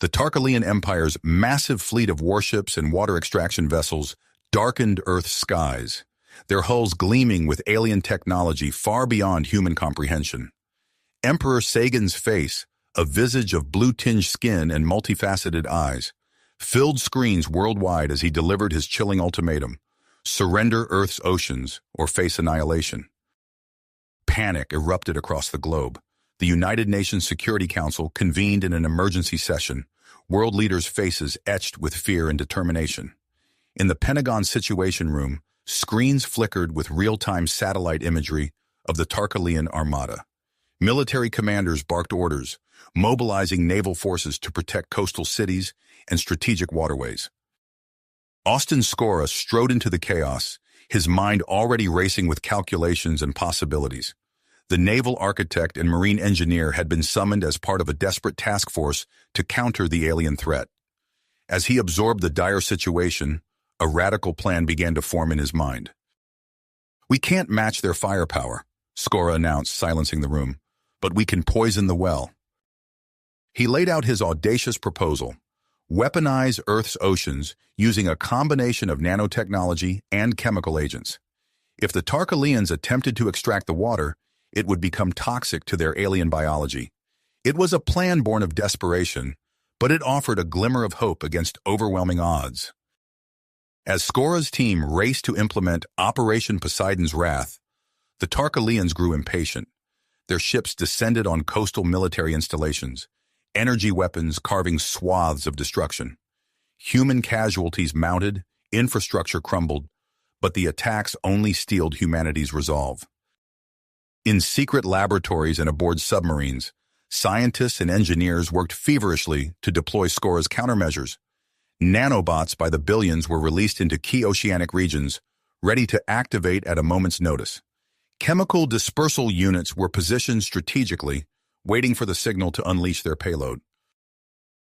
The Tarkalian Empire's massive fleet of warships and water extraction vessels darkened Earth's skies, their hulls gleaming with alien technology far beyond human comprehension. Emperor Sagan's face, a visage of blue-tinged skin and multifaceted eyes, filled screens worldwide as he delivered his chilling ultimatum: surrender Earth's oceans or face annihilation. Panic erupted across the globe. The United Nations Security Council convened in an emergency session, world leaders' faces etched with fear and determination. In the Pentagon Situation Room, screens flickered with real-time satellite imagery of the Tarkalian Armada. Military commanders barked orders, mobilizing naval forces to protect coastal cities and strategic waterways. Austin Skora strode into the chaos, his mind already racing with calculations and possibilities. The naval architect and marine engineer had been summoned as part of a desperate task force to counter the alien threat. As he absorbed the dire situation, a radical plan began to form in his mind. "We can't match their firepower," Skora announced, silencing the room, "but we can poison the well." He laid out his audacious proposal: weaponize Earth's oceans using a combination of nanotechnology and chemical agents. If the Tarkalians attempted to extract the water, it would become toxic to their alien biology. It was a plan born of desperation, but it offered a glimmer of hope against overwhelming odds. As Skora's team raced to implement Operation Poseidon's Wrath, the Tarkalians grew impatient. Their ships descended on coastal military installations, energy weapons carving swaths of destruction. Human casualties mounted, infrastructure crumbled, but the attacks only steeled humanity's resolve. In secret laboratories and aboard submarines, scientists and engineers worked feverishly to deploy Skora's countermeasures. Nanobots by the billions were released into key oceanic regions, ready to activate at a moment's notice. Chemical dispersal units were positioned strategically, waiting for the signal to unleash their payload.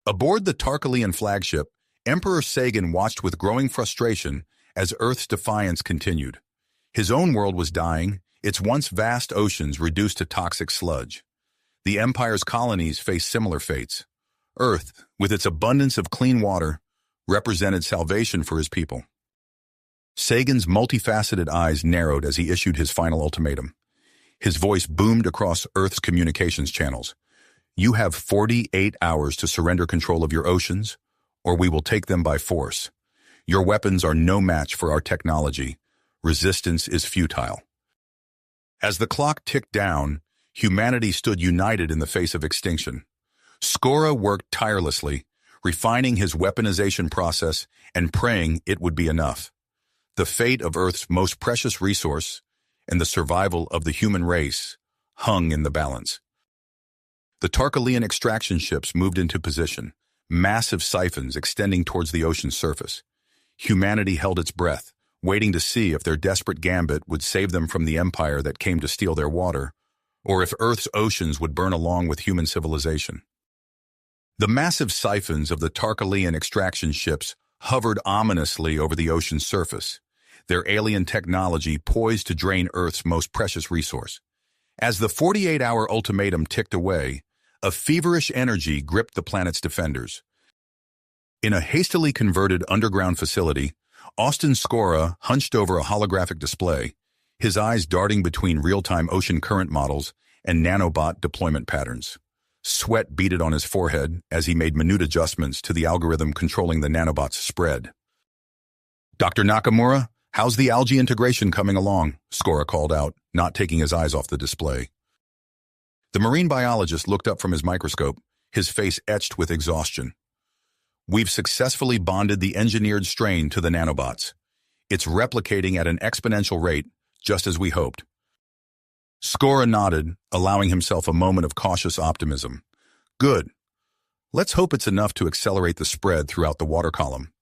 Aboard the Tarkalian flagship, Emperor Sagan watched with growing frustration as Earth's defiance continued. His own world was dying, its once vast oceans reduced to toxic sludge. The Empire's colonies faced similar fates. Earth, with its abundance of clean water, represented salvation for his people. Sagan's multifaceted eyes narrowed as he issued his final ultimatum. His voice boomed across Earth's communications channels. "You have 48 hours to surrender control of your oceans, or we will take them by force. Your weapons are no match for our technology. Resistance is futile." As the clock ticked down, humanity stood united in the face of extinction. Skora worked tirelessly, refining his weaponization process and praying it would be enough. The fate of Earth's most precious resource and the survival of the human race hung in the balance. The Tarkalian extraction ships moved into position, massive siphons extending towards the ocean's surface. Humanity held its breath, waiting to see if their desperate gambit would save them from the empire that came to steal their water, or if Earth's oceans would burn along with human civilization. The massive siphons of the Tarkalian extraction ships hovered ominously over the ocean's surface, their alien technology poised to drain Earth's most precious resource. As the 48-hour ultimatum ticked away, a feverish energy gripped the planet's defenders. In a hastily converted underground facility, Austin Skora hunched over a holographic display, his eyes darting between real-time ocean current models and nanobot deployment patterns. Sweat beaded on his forehead as he made minute adjustments to the algorithm controlling the nanobot's spread. "Dr. Nakamura, how's the algae integration coming along?" Skora called out, not taking his eyes off the display. The marine biologist looked up from his microscope, his face etched with exhaustion. "We've successfully bonded the engineered strain to the nanobots. It's replicating at an exponential rate, just as we hoped." Skora nodded, allowing himself a moment of cautious optimism. "Good. Let's hope it's enough to accelerate the spread throughout the water column."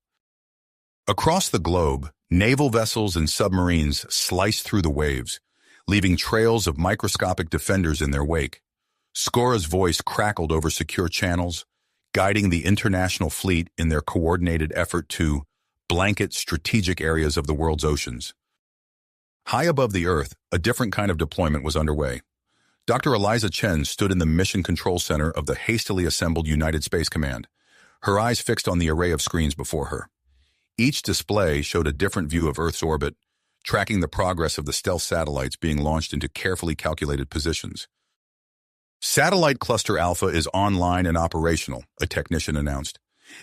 Across the globe, naval vessels and submarines sliced through the waves, leaving trails of microscopic defenders in their wake. Skora's voice crackled over secure channels, guiding the international fleet in their coordinated effort to blanket strategic areas of the world's oceans. High above the Earth, a different kind of deployment was underway. Dr. Eliza Chen stood in the Mission Control Center of the hastily assembled United Space Command. her eyes fixed on the array of screens before her. Each display showed a different view of Earth's orbit, tracking the progress of the stealth satellites being launched into carefully calculated positions. Satellite Cluster Alpha is online and operational, a technician announced,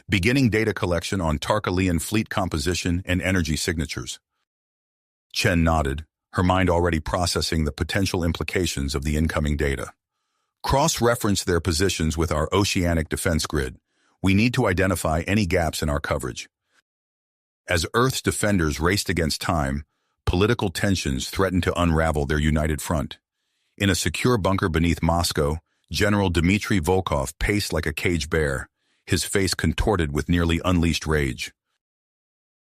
beginning data collection on Tarkalian fleet composition and energy signatures. Chen nodded, her mind already processing the potential implications of the incoming data. Cross-reference their positions with our oceanic defense grid. We need to identify any gaps in our coverage. As Earth's defenders raced against time, political tensions threatened to unravel their united front. In a secure bunker beneath Moscow, General Dmitry Volkov paced like a caged bear, his face contorted with nearly unleashed rage.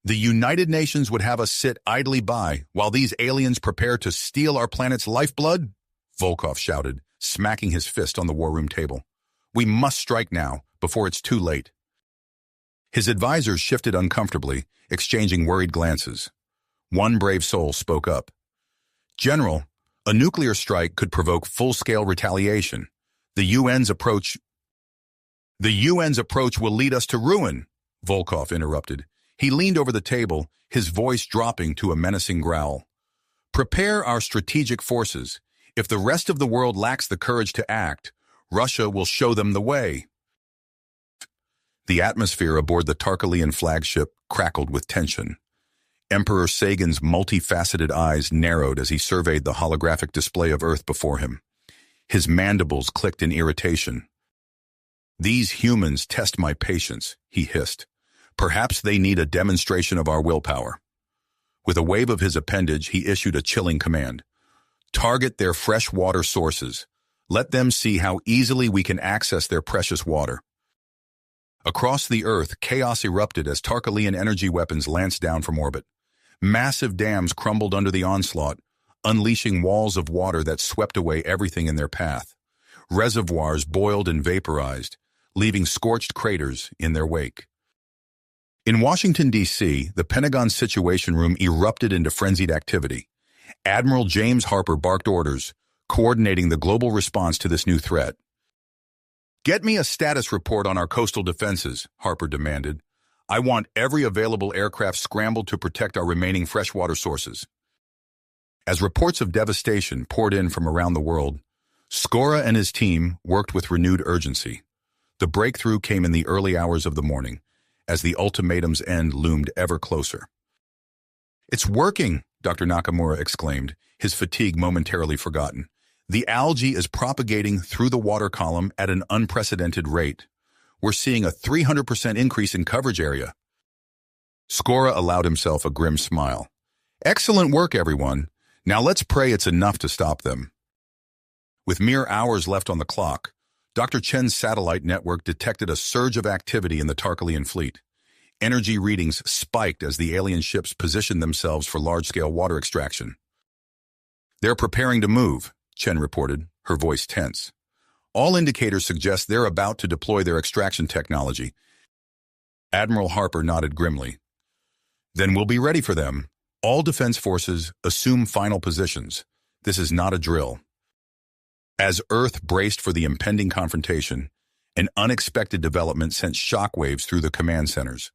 The United Nations would have us sit idly by while these aliens prepare to steal our planet's lifeblood? Volkov shouted, smacking his fist on the war room table. We must strike now, before it's too late. His advisors shifted uncomfortably, exchanging worried glances. One brave soul spoke up. General, a nuclear strike could provoke full-scale retaliation. The UN's approach will lead us to ruin, Volkov interrupted. He leaned over the table, his voice dropping to a menacing growl. Prepare our strategic forces. If the rest of the world lacks the courage to act, Russia will show them the way. The atmosphere aboard the Tarkalian flagship crackled with tension. Emperor Sagan's multifaceted eyes narrowed as he surveyed the holographic display of Earth before him. His mandibles clicked in irritation. These humans test my patience, he hissed. Perhaps they need a demonstration of our willpower. With a wave of his appendage, he issued a chilling command. Target their fresh water sources. Let them see how easily we can access their precious water. Across the Earth, chaos erupted as Tarkalian energy weapons lanced down from orbit. Massive dams crumbled under the onslaught, unleashing walls of water that swept away everything in their path. Reservoirs boiled and vaporized, leaving scorched craters in their wake. In Washington, D.C., the Pentagon's Situation Room erupted into frenzied activity. Admiral James Harper barked orders, coordinating the global response to this new threat. Get me a status report on our coastal defenses, Harper demanded. I want every available aircraft scrambled to protect our remaining freshwater sources. As reports of devastation poured in from around the world, Skora and his team worked with renewed urgency. The breakthrough came in the early hours of the morning, as the ultimatum's end loomed ever closer. It's working, Dr. Nakamura exclaimed, his fatigue momentarily forgotten. The algae is propagating through the water column at an unprecedented rate. We're seeing a 300% increase in coverage area. Skora allowed himself a grim smile. Excellent work, everyone. Now let's pray it's enough to stop them. With mere hours left on the clock, Dr. Chen's satellite network detected a surge of activity in the Tarkalian fleet. Energy readings spiked as the alien ships positioned themselves for large-scale water extraction. They're preparing to move, Chen reported, her voice tense. All indicators suggest they're about to deploy their extraction technology. Admiral Harper nodded grimly. Then we'll be ready for them. All defense forces assume final positions. This is not a drill. As Earth braced for the impending confrontation, an unexpected development sent shockwaves through the command centers.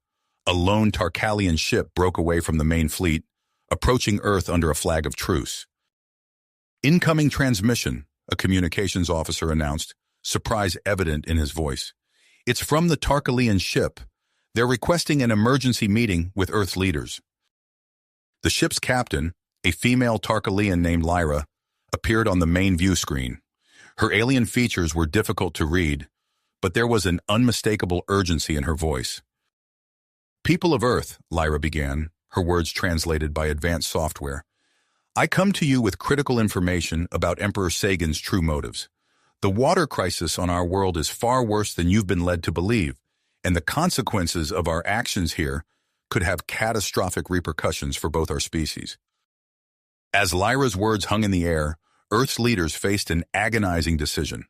A lone Tarkalian ship broke away from the main fleet, approaching Earth under a flag of truce. Incoming transmission, a communications officer announced, surprise evident in his voice. It's from the Tarkalian ship. They're requesting an emergency meeting with Earth's leaders. The ship's captain, a female Tarkalian named Lyra, appeared on the main view screen. Her alien features were difficult to read, but there was an unmistakable urgency in her voice. People of Earth, Lyra began, her words translated by advanced software. I come to you with critical information about Emperor Sagan's true motives. The water crisis on our world is far worse than you've been led to believe, and the consequences of our actions here could have catastrophic repercussions for both our species. As Lyra's words hung in the air, Earth's leaders faced an agonizing decision.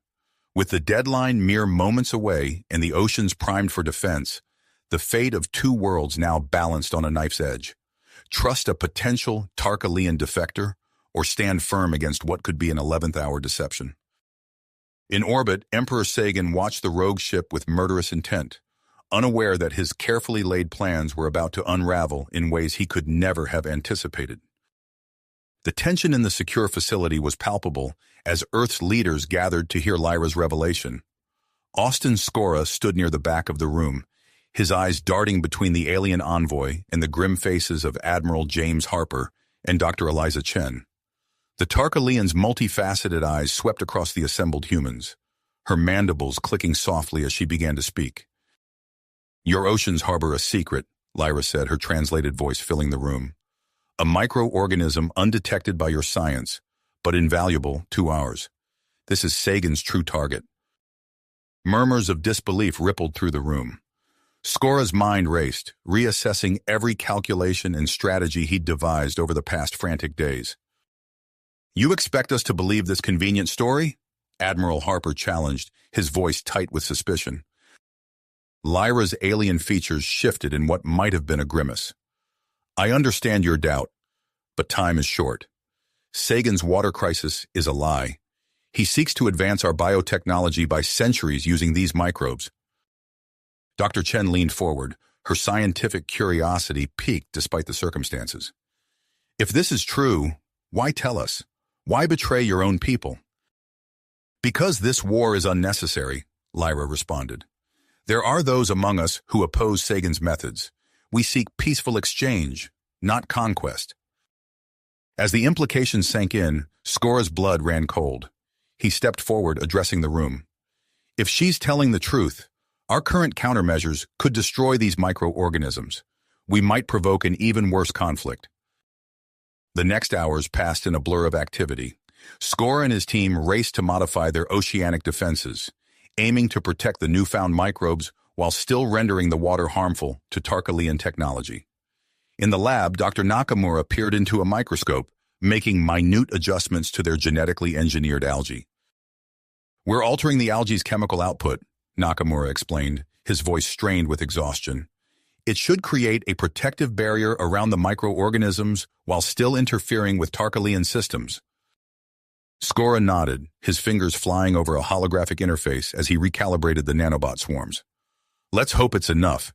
With the deadline mere moments away and the oceans primed for defense, the fate of two worlds now balanced on a knife's edge. Trust a potential Tarkalian defector, or stand firm against what could be an 11th-hour deception. In orbit, Emperor Sagan watched the rogue ship with murderous intent. unaware that his carefully laid plans were about to unravel in ways he could never have anticipated. The tension in the secure facility was palpable as Earth's leaders gathered to hear Lyra's revelation. Austin Skora stood near the back of the room, his eyes darting between the alien envoy and the grim faces of Admiral James Harper and Dr. Eliza Chen. The Tarkalian's multifaceted eyes swept across the assembled humans, her mandibles clicking softly as she began to speak. "Your oceans harbor a secret," Lyra said, her translated voice filling the room. "A microorganism undetected by your science, but invaluable to ours. This is Sagan's true target." Murmurs of disbelief rippled through the room. Skora's mind raced, reassessing every calculation and strategy he'd devised over the past frantic days. "You expect us to believe this convenient story?" Admiral Harper challenged, his voice tight with suspicion. Lyra's alien features shifted in what might have been a grimace. "I understand your doubt, but time is short. Sagan's water crisis is a lie. He seeks to advance our biotechnology by centuries using these microbes." Dr. Chen leaned forward, her scientific curiosity piqued despite the circumstances. "If this is true, why tell us? Why betray your own people?" "Because this war is unnecessary," Lyra responded. "There are those among us who oppose Sagan's methods. We seek peaceful exchange, not conquest." As the implications sank in, Skora's blood ran cold. He stepped forward, addressing the room. "If she's telling the truth, our current countermeasures could destroy these microorganisms. We might provoke an even worse conflict." The next hours passed in a blur of activity. Skora and his team raced to modify their oceanic defenses, aiming to protect the newfound microbes while still rendering the water harmful to Tarkalian technology. In the lab, Dr. Nakamura peered into a microscope, making minute adjustments to their genetically engineered algae. "We're altering the algae's chemical output," Nakamura explained, his voice strained with exhaustion. "It should create a protective barrier around the microorganisms while still interfering with Tarkalian systems." Skora nodded, his fingers flying over a holographic interface as he recalibrated the nanobot swarms. "Let's hope it's enough.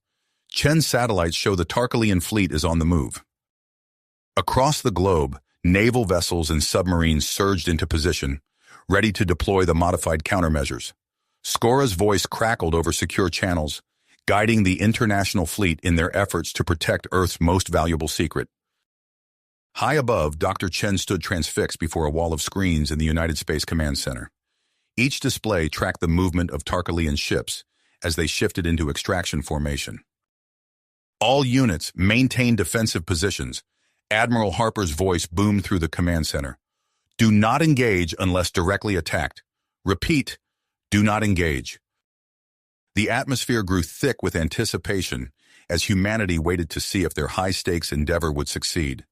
Chen's satellites show the Tarkalian fleet is on the move." Across the globe, naval vessels and submarines surged into position, ready to deploy the modified countermeasures. Skora's voice crackled over secure channels, guiding the international fleet in their efforts to protect Earth's most valuable secret. High above, Dr. Chen stood transfixed before a wall of screens in the United Space Command Center. Each display tracked the movement of Tarkalian ships as they shifted into extraction formation. "All units maintain defensive positions," Admiral Harper's voice boomed through the command center. "Do not engage unless directly attacked. Repeat, do not engage." The atmosphere grew thick with anticipation as humanity waited to see if their high-stakes endeavor would succeed.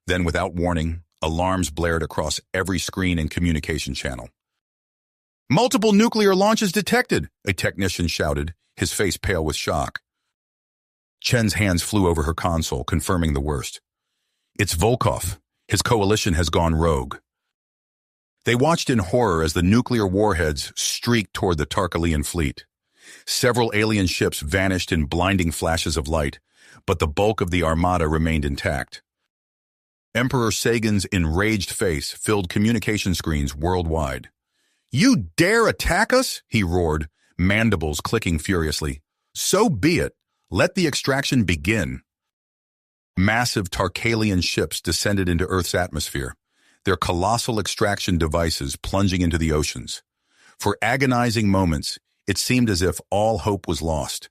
Then, without warning, alarms blared across every screen and communication channel. "Multiple nuclear launches detected," a technician shouted, his face pale with shock. Chen's hands flew over her console, confirming the worst. "It's Volkov. His coalition has gone rogue." They watched in horror as the nuclear warheads streaked toward the Tarkalian fleet. Several alien ships vanished in blinding flashes of light, but the bulk of the armada remained intact. Emperor Sagan's enraged face filled communication screens worldwide. "You dare attack us?" he roared, mandibles clicking furiously. "So be it. Let the extraction begin." Massive Tarkalian ships descended into Earth's atmosphere, their colossal extraction devices plunging into the oceans. For agonizing moments, it seemed as if all hope was lost.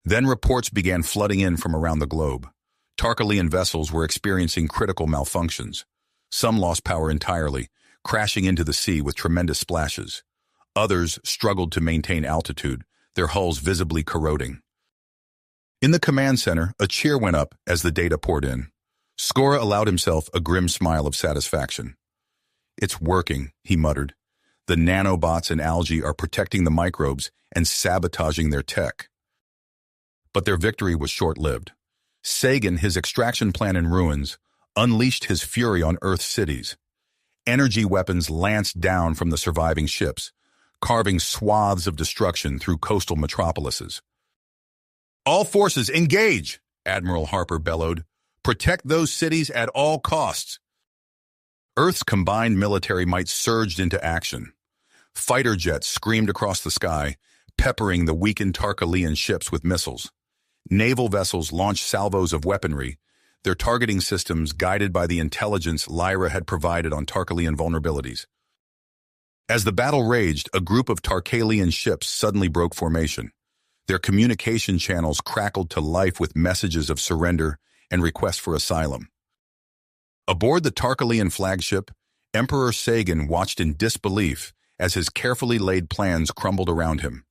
Then reports began flooding in from around the globe. Tarkalian vessels were experiencing critical malfunctions. Some lost power entirely, crashing into the sea with tremendous splashes. Others struggled to maintain altitude, their hulls visibly corroding. In the command center, a cheer went up as the data poured in. Skora allowed himself a grim smile of satisfaction. "It's working," he muttered. "The nanobots and algae are protecting the microbes and sabotaging their tech." But their victory was short-lived. Sagan, his extraction plan in ruins, unleashed his fury on Earth's cities. Energy weapons lanced down from the surviving ships, carving swaths of destruction through coastal metropolises. All forces, engage, Admiral Harper bellowed. Protect those cities at all costs. Earth's combined military might surged into action. Fighter jets screamed across the sky, peppering the weakened Tarkalian ships with missiles. Naval vessels launched salvos of weaponry, their targeting systems guided by the intelligence Lyra had provided on Tarkalian vulnerabilities. As the battle raged, a group of Tarkalian ships suddenly broke formation. Their communication channels crackled to life with messages of surrender and requests for asylum. Aboard the Tarkalian flagship, Emperor Sagan watched in disbelief as his carefully laid plans crumbled around him.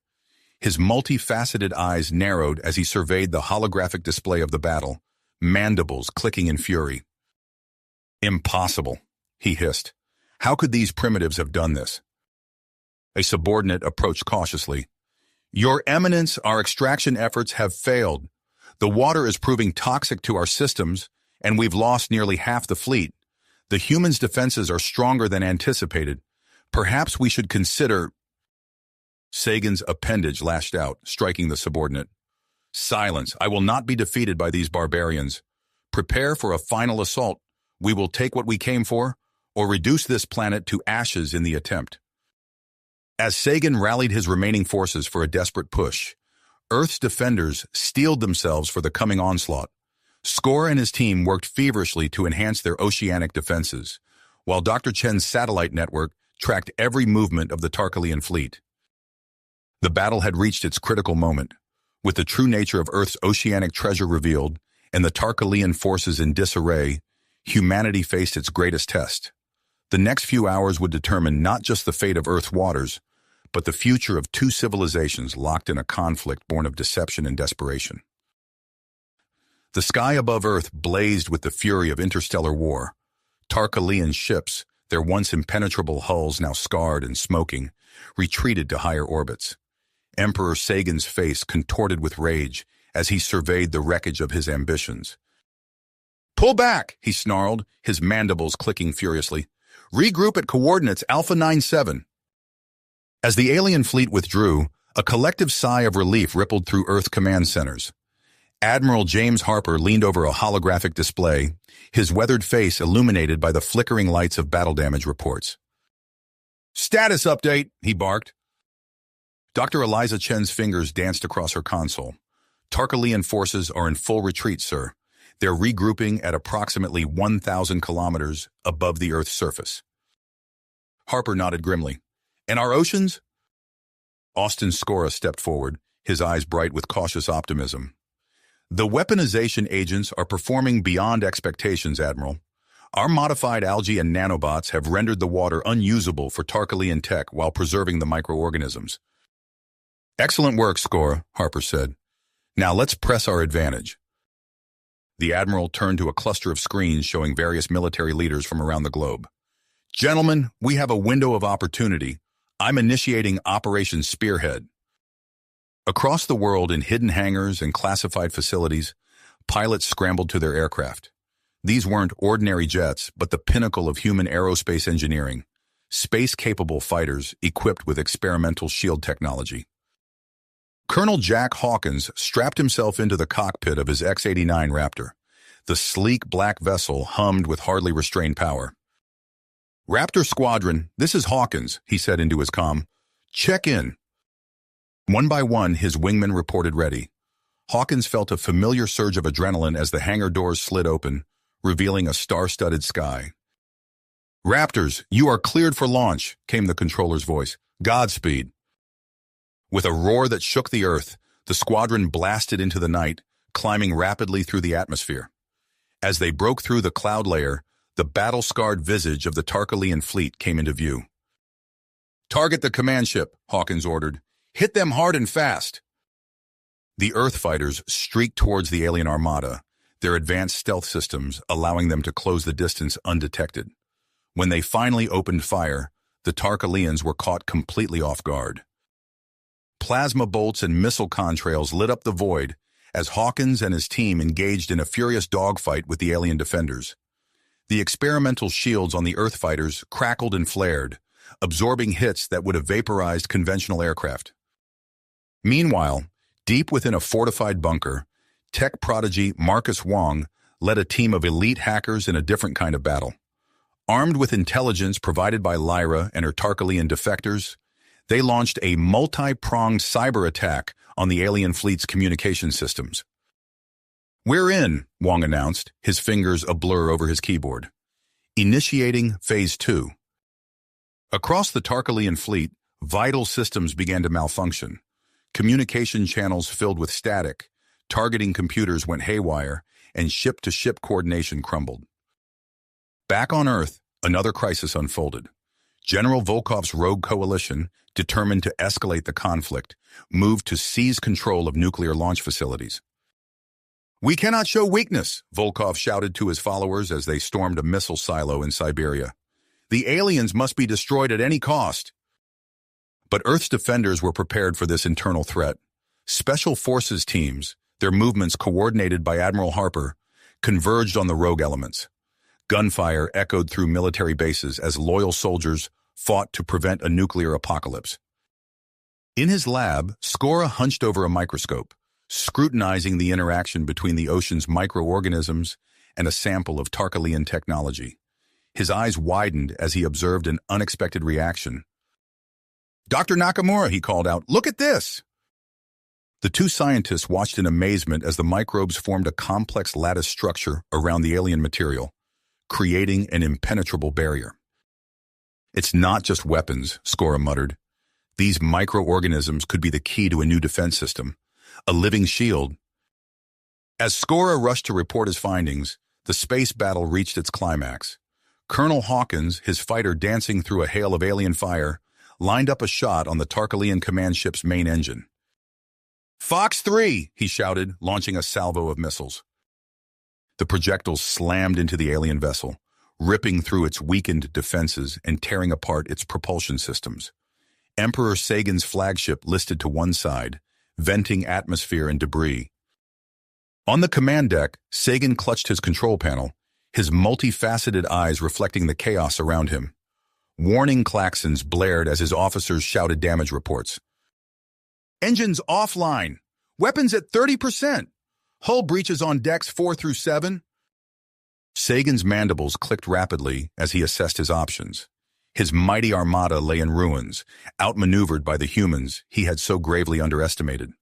His multifaceted eyes narrowed as he surveyed the holographic display of the battle, mandibles clicking in fury. Impossible, he hissed. How could these primitives have done this? A subordinate approached cautiously. Your Eminence, our extraction efforts have failed. The water is proving toxic to our systems, and we've lost nearly half the fleet. The humans' defenses are stronger than anticipated. Perhaps we should consider... Sagan's appendage lashed out, striking the subordinate. Silence. I will not be defeated by these barbarians. Prepare for a final assault. We will take what we came for, or reduce this planet to ashes in the attempt. As Sagan rallied his remaining forces for a desperate push, Earth's defenders steeled themselves for the coming onslaught. Score and his team worked feverishly to enhance their oceanic defenses, while Dr. Chen's satellite network tracked every movement of the Tarkalian fleet. The battle had reached its critical moment. With the true nature of Earth's oceanic treasure revealed and the Tarkalian forces in disarray, humanity faced its greatest test. The next few hours would determine not just the fate of Earth's waters, but the future of two civilizations locked in a conflict born of deception and desperation. The sky above Earth blazed with the fury of interstellar war. Tarkalian ships, their once impenetrable hulls now scarred and smoking, retreated to higher orbits. Emperor Sagan's face contorted with rage as he surveyed the wreckage of his ambitions. Pull back, he snarled, his mandibles clicking furiously. Regroup at coordinates Alpha 97. As the alien fleet withdrew, a collective sigh of relief rippled through Earth command centers. Admiral James Harper leaned over a holographic display, his weathered face illuminated by the flickering lights of battle damage reports. Status update, he barked. Dr. Eliza Chen's fingers danced across her console. Tarkalian forces are in full retreat, sir. They're regrouping at approximately 1,000 kilometers above the Earth's surface. Harper nodded grimly. And our oceans? Austin Scora stepped forward, his eyes bright with cautious optimism. The weaponization agents are performing beyond expectations, Admiral. Our modified algae and nanobots have rendered the water unusable for Tarkalian tech while preserving the microorganisms. Excellent work, Scora, Harper said. Now let's press our advantage. The Admiral turned to a cluster of screens showing various military leaders from around the globe. Gentlemen, we have a window of opportunity. I'm initiating Operation Spearhead. Across the world in hidden hangars and classified facilities, pilots scrambled to their aircraft. These weren't ordinary jets, but the pinnacle of human aerospace engineering, space-capable fighters equipped with experimental shield technology. Colonel Jack Hawkins strapped himself into the cockpit of his X-89 Raptor. The sleek black vessel hummed with hardly restrained power. Raptor Squadron, this is Hawkins, he said into his comm. Check in. One by one, his wingmen reported ready. Hawkins felt a familiar surge of adrenaline as the hangar doors slid open, revealing a star-studded sky. Raptors, you are cleared for launch, came the controller's voice. Godspeed. With a roar that shook the earth, the squadron blasted into the night, climbing rapidly through the atmosphere. As they broke through the cloud layer, the battle-scarred visage of the Tarkalian fleet came into view. Target the command ship, Hawkins ordered. Hit them hard and fast. The Earth fighters streaked towards the alien armada, their advanced stealth systems allowing them to close the distance undetected. When they finally opened fire, the Tarkalians were caught completely off guard. Plasma bolts and missile contrails lit up the void as Hawkins and his team engaged in a furious dogfight with the alien defenders. The experimental shields on the Earth fighters crackled and flared, absorbing hits that would have vaporized conventional aircraft. Meanwhile, Deep within a fortified bunker, tech prodigy Marcus Wong led a team of elite hackers in a different kind of battle. Armed with intelligence provided by Lyra and her Tarkalian defectors, they launched a multi-pronged cyber attack on the alien fleet's communication systems. "We're in," Wong announced, his fingers a blur over his keyboard. Initiating Phase 2. Across the Tarkalian fleet, vital systems began to malfunction. Communication channels filled with static, targeting computers went haywire, and ship-to-ship coordination crumbled. Back on Earth, another crisis unfolded. General Volkov's rogue coalition, determined to escalate the conflict, moved to seize control of nuclear launch facilities. "We cannot show weakness," Volkov shouted to his followers as they stormed a missile silo in Siberia. "The aliens must be destroyed at any cost." But Earth's defenders were prepared for this internal threat. Special forces teams, their movements coordinated by Admiral Harper, converged on the rogue elements. Gunfire echoed through military bases as loyal soldiers fought to prevent a nuclear apocalypse. In his lab, Skora hunched over a microscope, scrutinizing the interaction between the ocean's microorganisms and a sample of Tarkalian technology. His eyes widened as he observed an unexpected reaction. "Dr. Nakamura," he called out, "look at this!" The two scientists watched in amazement as the microbes formed a complex lattice structure around the alien material, creating an impenetrable barrier. "It's not just weapons," Skora muttered. "These microorganisms could be the key to a new defense system, a living shield." As Skora rushed to report his findings, the space battle reached its climax. Colonel Hawkins, his fighter dancing through a hail of alien fire, lined up a shot on the Tarkalian command ship's main engine. "Fox 3, he shouted, launching a salvo of missiles. The projectiles slammed into the alien vessel, ripping through its weakened defenses and tearing apart its propulsion systems. Emperor Sagan's flagship listed to one side, venting atmosphere and debris. On the command deck, Sagan clutched his control panel, his multifaceted eyes reflecting the chaos around him. Warning klaxons blared as his officers shouted damage reports. "Engines offline! Weapons at 30%! Hull breaches on decks 4 through 7. Sagan's mandibles clicked rapidly as he assessed his options. His mighty armada lay in ruins, outmaneuvered by the humans he had so gravely underestimated.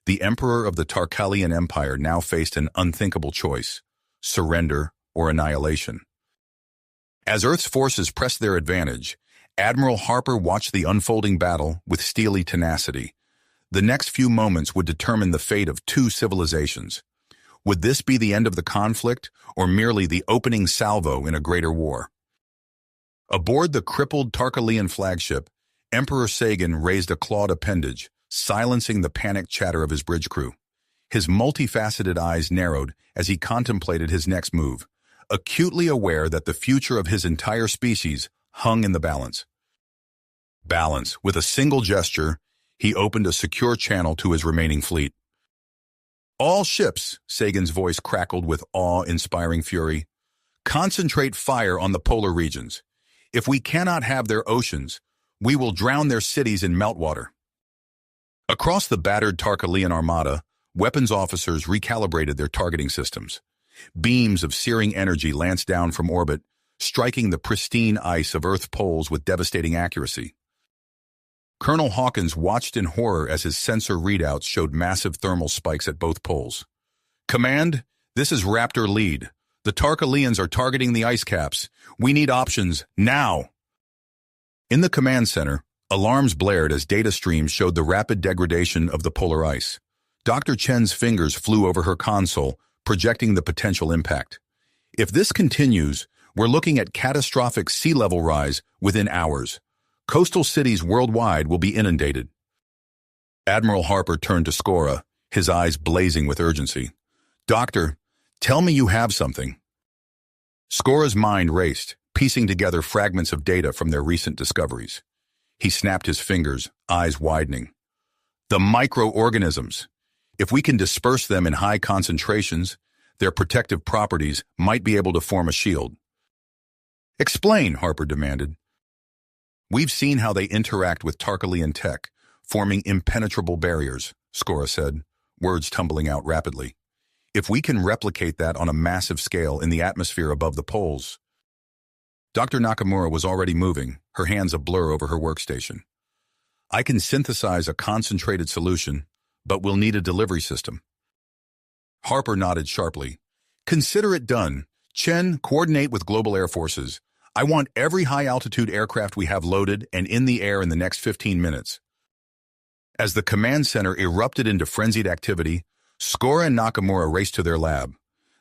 The Emperor of the Tarkalian Empire now faced an unthinkable choice: surrender or annihilation. As Earth's forces pressed their advantage, Admiral Harper watched the unfolding battle with steely tenacity. The next few moments would determine the fate of two civilizations. Would this be the end of the conflict, or merely the opening salvo in a greater war? Aboard the crippled Tarkalian flagship, Emperor Sagan raised a clawed appendage, silencing the panicked chatter of his bridge crew. His multifaceted eyes narrowed as he contemplated his next move, acutely aware that the future of his entire species hung in the balance. With a single gesture, he opened a secure channel to his remaining fleet. "All ships," Sagan's voice crackled with awe-inspiring fury, "concentrate fire on the polar regions. If we cannot have their oceans, we will drown their cities in meltwater." Across the battered Tarkalian armada, weapons officers recalibrated their targeting systems. Beams of searing energy lanced down from orbit, striking the pristine ice of Earth's poles with devastating accuracy. Colonel Hawkins watched in horror as his sensor readouts showed massive thermal spikes at both poles. "Command, this is Raptor Lead. The Tarkalians are targeting the ice caps. We need options, now!" In the command center, alarms blared as data streams showed the rapid degradation of the polar ice. Dr. Chen's fingers flew over her console, projecting the potential impact. If this continues, we're looking at catastrophic sea level rise within hours. Coastal cities worldwide will be inundated. Admiral Harper turned to Skora, his eyes blazing with urgency. "Doctor, tell me you have something." Skora's mind raced, piecing together fragments of data from their recent discoveries. He snapped his fingers, eyes widening. "The microorganisms. If we can disperse them in high concentrations, their protective properties might be able to form a shield." "Explain," Harper demanded. "We've seen how they interact with Tarkalian tech, forming impenetrable barriers," Skora said, words tumbling out rapidly. If we can replicate that on a massive scale in the atmosphere above the poles. Dr. Nakamura was already moving, her hands a blur over her workstation. I can synthesize a concentrated solution, but we'll need a delivery system. Harper nodded sharply. Consider it done. Chen, coordinate with Global Air Forces. I want every high-altitude aircraft we have loaded and in the air in the next 15 minutes. As the command center erupted into frenzied activity, Skora and Nakamura raced to their lab.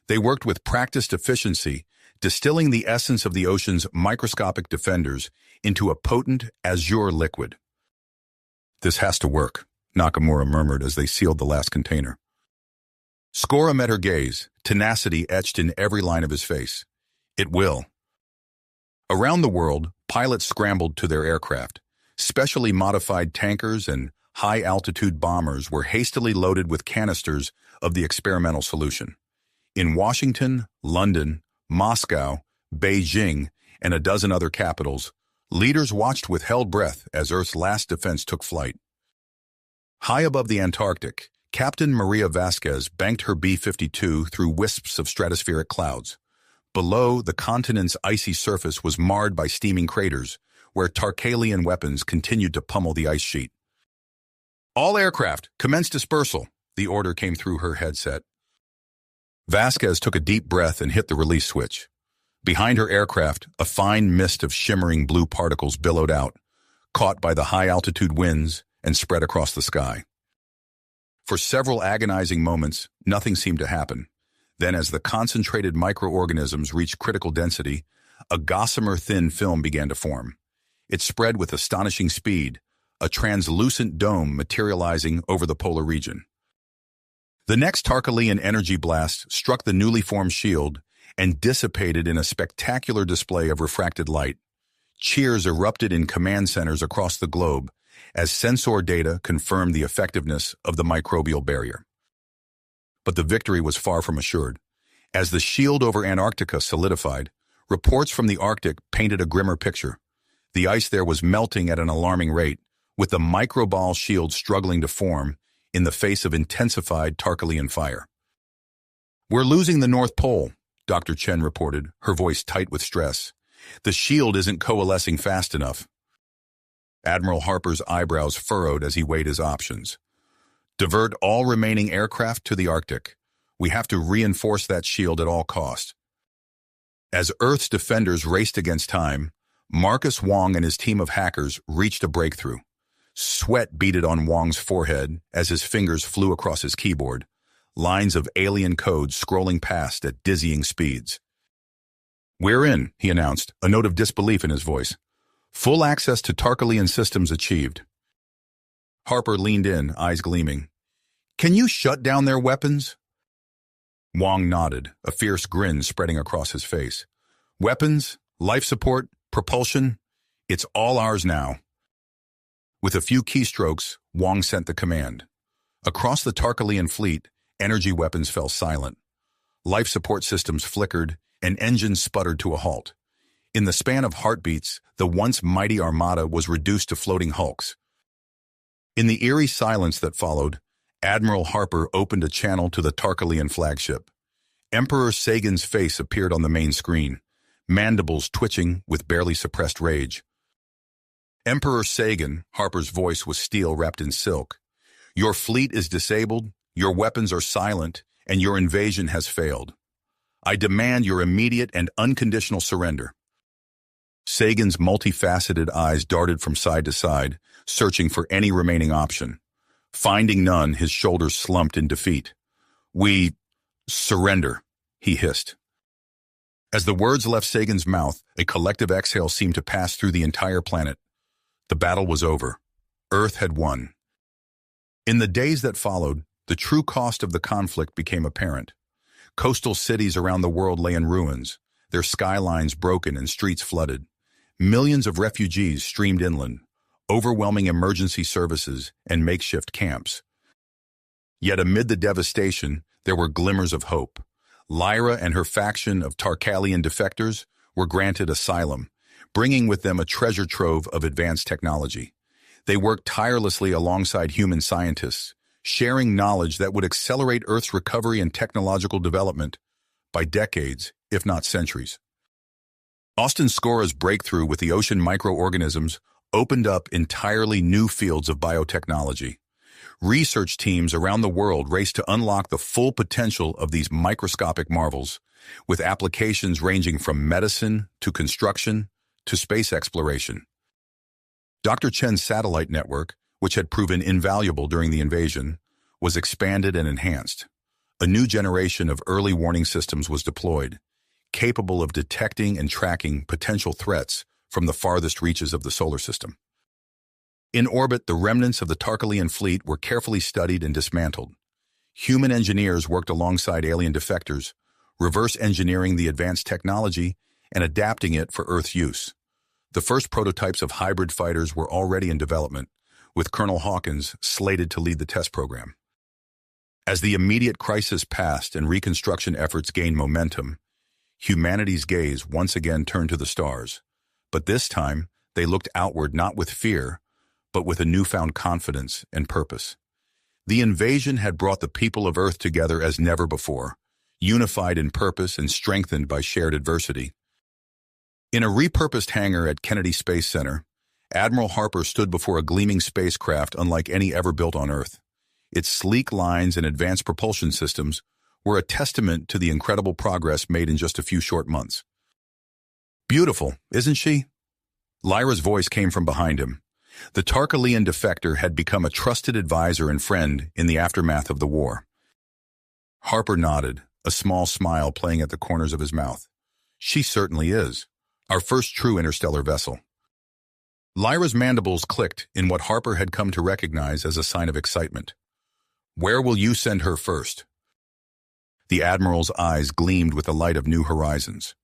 They worked with practiced efficiency, distilling the essence of the ocean's microscopic defenders into a potent azure liquid. This has to work, Nakamura murmured as they sealed the last container. Skora met her gaze, tenacity etched in every line of his face. It will. Around the world, pilots scrambled to their aircraft. Specially modified tankers and high-altitude bombers were hastily loaded with canisters of the experimental solution. In Washington, London, Moscow, Beijing, and a dozen other capitals, leaders watched with held breath as Earth's last defense took flight. High above the Antarctic, Captain Maria Vasquez banked her B-52 through wisps of stratospheric clouds. Below, the continent's icy surface was marred by steaming craters, where Tarkalian weapons continued to pummel the ice sheet. All aircraft, commence dispersal, the order came through her headset. Vasquez took a deep breath and hit the release switch. Behind her aircraft, a fine mist of shimmering blue particles billowed out, caught by the high-altitude winds and spread across the sky. For several agonizing moments, nothing seemed to happen. Then, as the concentrated microorganisms reached critical density, a gossamer-thin film began to form. It spread with astonishing speed, a translucent dome materializing over the polar region. The next Tarkalian energy blast struck the newly formed shield and dissipated in a spectacular display of refracted light. Cheers erupted in command centers across the globe as sensor data confirmed the effectiveness of the microbial barrier. But the victory was far from assured. As the shield over Antarctica solidified, reports from the Arctic painted a grimmer picture. The ice there was melting at an alarming rate, with the microball shield struggling to form in the face of intensified Tarkalian fire. We're losing the North Pole, Dr. Chen reported, her voice tight with stress. The shield isn't coalescing fast enough. Admiral Harper's eyebrows furrowed as he weighed his options. Divert all remaining aircraft to the Arctic. We have to reinforce that shield at all costs. As Earth's defenders raced against time, Marcus Wong and his team of hackers reached a breakthrough. Sweat beaded on Wong's forehead as his fingers flew across his keyboard, lines of alien code scrolling past at dizzying speeds. We're in, he announced, a note of disbelief in his voice. Full access to Tarkalian systems achieved. Harper leaned in, eyes gleaming. Can you shut down their weapons? Wong nodded, a fierce grin spreading across his face. Weapons, life support, propulsion, it's all ours now. With a few keystrokes, Wong sent the command. Across the Tarkalian fleet, energy weapons fell silent. Life support systems flickered, and engines sputtered to a halt. In the span of heartbeats, the once mighty armada was reduced to floating hulks. In the eerie silence that followed, Admiral Harper opened a channel to the Tarkalian flagship. Emperor Sagan's face appeared on the main screen, mandibles twitching with barely suppressed rage. Emperor Sagan, Harper's voice was steel wrapped in silk. Your fleet is disabled, your weapons are silent, and your invasion has failed. I demand your immediate and unconditional surrender. Sagan's multifaceted eyes darted from side to side, searching for any remaining option. Finding none, his shoulders slumped in defeat. We surrender, he hissed. As the words left Sagan's mouth, a collective exhale seemed to pass through the entire planet. The battle was over. Earth had won. In the days that followed, the true cost of the conflict became apparent. Coastal cities around the world lay in ruins, their skylines broken and streets flooded. Millions of refugees streamed inland, overwhelming emergency services and makeshift camps. Yet amid the devastation, there were glimmers of hope. Lyra and her faction of Tarkalian defectors were granted asylum, bringing with them a treasure trove of advanced technology. They worked tirelessly alongside human scientists, sharing knowledge that would accelerate Earth's recovery and technological development by decades, if not centuries. Austin Scora's breakthrough with the ocean microorganisms opened up entirely new fields of biotechnology. Research teams around the world raced to unlock the full potential of these microscopic marvels, with applications ranging from medicine to construction to space exploration. Dr. Chen's satellite network, which had proven invaluable during the invasion, was expanded and enhanced. A new generation of early warning systems was deployed, capable of detecting and tracking potential threats from the farthest reaches of the solar system. In orbit, the remnants of the Tarkalian fleet were carefully studied and dismantled. Human engineers worked alongside alien defectors, reverse engineering the advanced technology and adapting it for Earth use. The first prototypes of hybrid fighters were already in development, with Colonel Hawkins slated to lead the test program. As the immediate crisis passed and reconstruction efforts gained momentum, humanity's gaze once again turned to the stars. But this time, they looked outward not with fear, but with a newfound confidence and purpose. The invasion had brought the people of Earth together as never before, unified in purpose and strengthened by shared adversity. In a repurposed hangar at Kennedy Space Center, Admiral Harper stood before a gleaming spacecraft unlike any ever built on Earth. Its sleek lines and advanced propulsion systems were a testament to the incredible progress made in just a few short months. "Beautiful, isn't she?" Lyra's voice came from behind him. The Tarkalian defector had become a trusted advisor and friend in the aftermath of the war. Harper nodded, a small smile playing at the corners of his mouth. "She certainly is. Our first true interstellar vessel." Lyra's mandibles clicked in what Harper had come to recognize as a sign of excitement. "Where will you send her first?" The Admiral's eyes gleamed with the light of new horizons.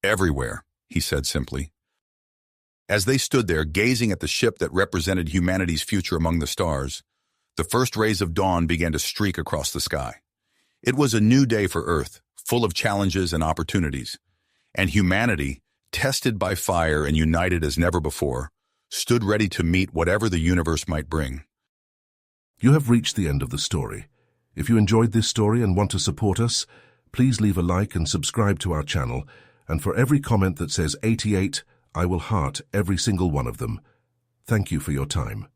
"Everywhere," he said simply. As they stood there, gazing at the ship that represented humanity's future among the stars, the first rays of dawn began to streak across the sky. It was a new day for Earth, full of challenges and opportunities, and humanity, tested by fire and united as never before, stood ready to meet whatever the universe might bring. You have reached the end of the story. If you enjoyed this story and want to support us, please leave a like and subscribe to our channel, and for every comment that says 88, I will heart every single one of them. Thank you for your time.